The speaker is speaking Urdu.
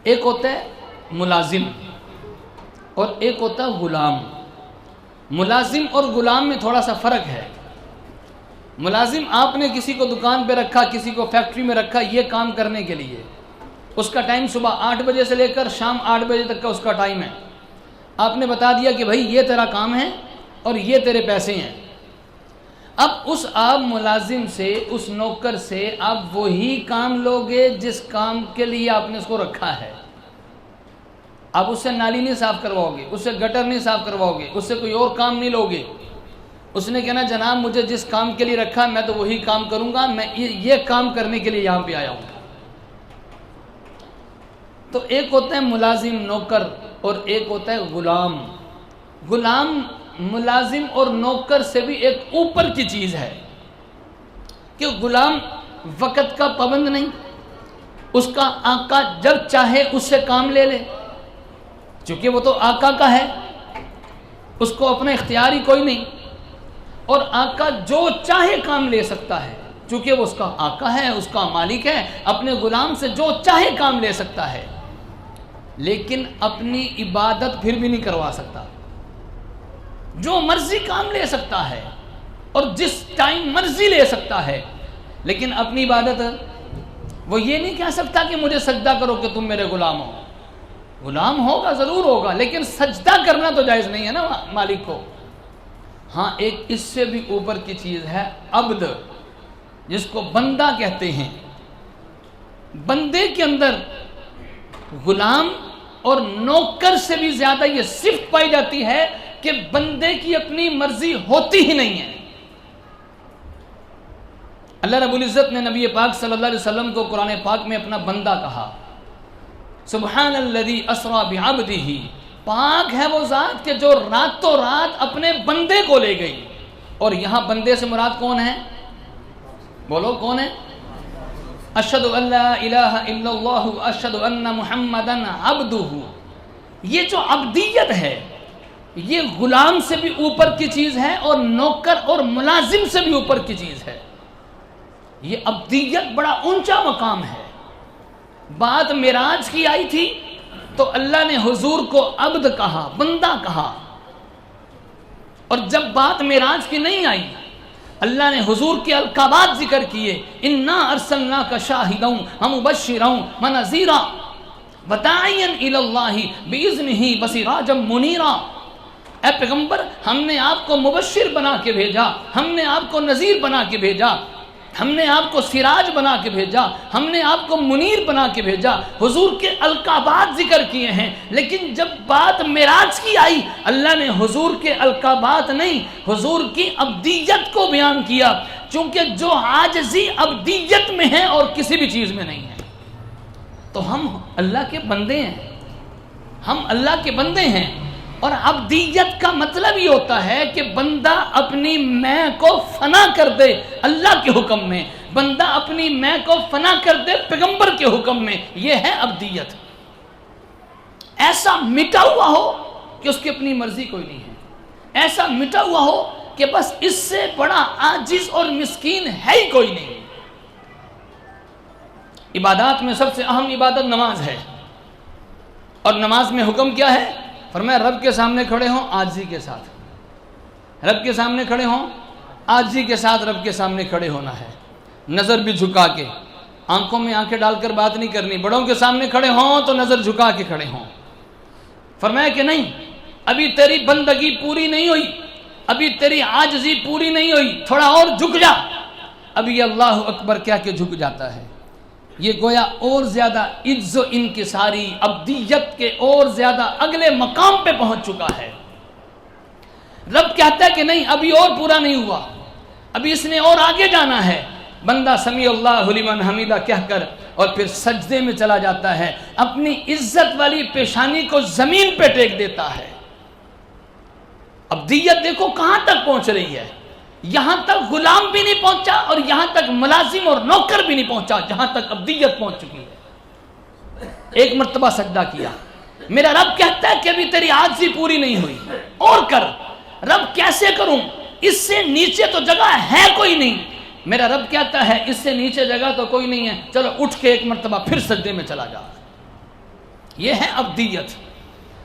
ایک ہوتا ہے ملازم اور ایک ہوتا ہے غلام۔ ملازم اور غلام میں تھوڑا سا فرق ہے۔ ملازم آپ نے کسی کو دکان پہ رکھا، کسی کو فیکٹری میں رکھا یہ کام کرنے کے لیے، اس کا ٹائم صبح 8 بجے سے لے کر شام 8 بجے تک کا اس کا ٹائم ہے۔ آپ نے بتا دیا کہ بھائی یہ تیرا کام ہے اور یہ تیرے پیسے ہیں۔ اب اس آپ ملازم سے، اس نوکر سے آپ وہی کام لوگے جس کام کے لیے آپ نے اس کو رکھا ہے۔ آپ اس سے نالی نہیں صاف کرواؤ گے، اس سے گٹر نہیں صاف کرواؤ گے، اس سے کوئی اور کام نہیں لوگے۔ اس نے کہنا جناب مجھے جس کام کے لیے رکھا میں تو وہی کام کروں گا، میں یہ کام کرنے کے لیے یہاں پہ آیا ہوں۔ تو ایک ہوتا ہے ملازم نوکر اور ایک ہوتا ہے غلام۔ غلام ملازم اور نوکر سے بھی ایک اوپر کی چیز ہے کہ غلام وقت کا پابند نہیں، اس کا آقا جب چاہے اس سے کام لے لے، چونکہ وہ تو آقا کا ہے، اس کو اپنا اختیار ہی کوئی نہیں، اور آقا جو چاہے کام لے سکتا ہے، چونکہ وہ اس کا آقا ہے، اس کا مالک ہے، اپنے غلام سے جو چاہے کام لے سکتا ہے، لیکن اپنی عبادت پھر بھی نہیں کروا سکتا۔ جو مرضی کام لے سکتا ہے اور جس ٹائم مرضی لے سکتا ہے، لیکن اپنی عبادت وہ یہ نہیں کہہ سکتا کہ مجھے سجدہ کرو کہ تم میرے غلام ہو۔ غلام ہوگا ضرور ہوگا، لیکن سجدہ کرنا تو جائز نہیں ہے نا مالک کو۔ ہاں ایک اس سے بھی اوپر کی چیز ہے عبد، جس کو بندہ کہتے ہیں۔ بندے کے اندر غلام اور نوکر سے بھی زیادہ یہ صفت پائی جاتی ہے کہ بندے کی اپنی مرضی ہوتی ہی نہیں ہے۔ اللہ رب العزت نے نبی پاک صلی اللہ علیہ وسلم کو قرآن پاک میں اپنا بندہ کہا۔ سبحان الذی اسری بعبدہ، پاک ہے وہ ذات کہ جو راتوں رات اپنے بندے کو لے گئی۔ اور یہاں بندے سے مراد کون ہے؟ بولو کون ہے؟ اشہد ان لا الہ الا اللہ اشہد ان محمدا عبدہ۔ یہ جو عبدیت ہے یہ غلام سے بھی اوپر کی چیز ہے اور نوکر اور ملازم سے بھی اوپر کی چیز ہے۔ یہ عبدیت بڑا اونچا مقام ہے۔ بات معراج کی آئی تھی تو اللہ نے حضور کو عبد کہا، بندہ کہا، اور جب بات معراج کی نہیں آئی اللہ نے حضور کے القابات ذکر کیے، انا ارسلناک شاہدا ومبشرا ونذیرا وداعیا الی اللہ باذنہ وسراجا منیرا۔ اے پیغمبر ہم نے آپ کو مبشر بنا کے بھیجا، ہم نے آپ کو نذیر بنا کے بھیجا، ہم نے آپ کو سراج بنا کے بھیجا، ہم نے آپ کو منیر بنا کے بھیجا۔ حضور کے القابات ذکر کیے ہیں، لیکن جب بات معراج کی آئی اللہ نے حضور کے القابات نہیں، حضور کی عبدیت کو بیان کیا، چونکہ جو عاجزی عبدیت میں ہے اور کسی بھی چیز میں نہیں ہے۔ تو ہم اللہ کے بندے ہیں، ہم اللہ کے بندے ہیں، اور عبدیت کا مطلب یہ ہوتا ہے کہ بندہ اپنی میں کو فنا کر دے اللہ کے حکم میں، بندہ اپنی میں کو فنا کر دے پیغمبر کے حکم میں، یہ ہے عبدیت۔ ایسا مٹا ہوا ہو کہ اس کی اپنی مرضی کوئی نہیں ہے، ایسا مٹا ہوا ہو کہ بس اس سے بڑا عاجز اور مسکین ہے ہی کوئی نہیں۔ عبادات میں سب سے اہم عبادت نماز ہے، اور نماز میں حکم کیا ہے؟ فرمایا رب کے سامنے کھڑے ہوں عاجزی کے ساتھ، رب کے سامنے کھڑے ہوں عاجزی کے ساتھ، رب کے سامنے کھڑے ہونا ہے، نظر بھی جھکا کے، آنکھوں میں آنکھیں ڈال کر بات نہیں کرنی، بڑوں کے سامنے کھڑے ہوں تو نظر جھکا کے کھڑے ہوں۔ فرمایا کہ نہیں ابھی تیری بندگی پوری نہیں ہوئی، ابھی تیری عاجزی پوری نہیں ہوئی، تھوڑا اور جھک جا۔ ابھی اللہ اکبر کہہ کے جھک جاتا ہے۔ یہ گویا اور زیادہ عز و انکساری عبدیت کے اور زیادہ اگلے مقام پہ پہنچ چکا ہے۔ رب کہتا ہے کہ نہیں ابھی اور پورا نہیں ہوا، ابھی اس نے اور آگے جانا ہے۔ بندہ سمیع اللہ لمن حمیدہ کہہ کر اور پھر سجدے میں چلا جاتا ہے، اپنی عزت والی پیشانی کو زمین پہ ٹیک دیتا ہے۔ عبدیت دیکھو کہاں تک پہنچ رہی ہے، یہاں تک غلام بھی نہیں پہنچا اور یہاں تک ملازم اور نوکر بھی نہیں پہنچا، جہاں تک عبدیت پہنچ چکی ہے۔ ایک مرتبہ سجدہ کیا، میرا رب کہتا ہے کہ ابھی تیری عاجزی پوری نہیں ہوئی، اور کر۔ رب کیسے کروں؟ اس سے نیچے تو جگہ ہے کوئی نہیں۔ میرا رب کہتا ہے اس سے نیچے جگہ تو کوئی نہیں ہے، چلو اٹھ کے ایک مرتبہ پھر سجدے میں چلا جا۔ یہ ہے ابدیت.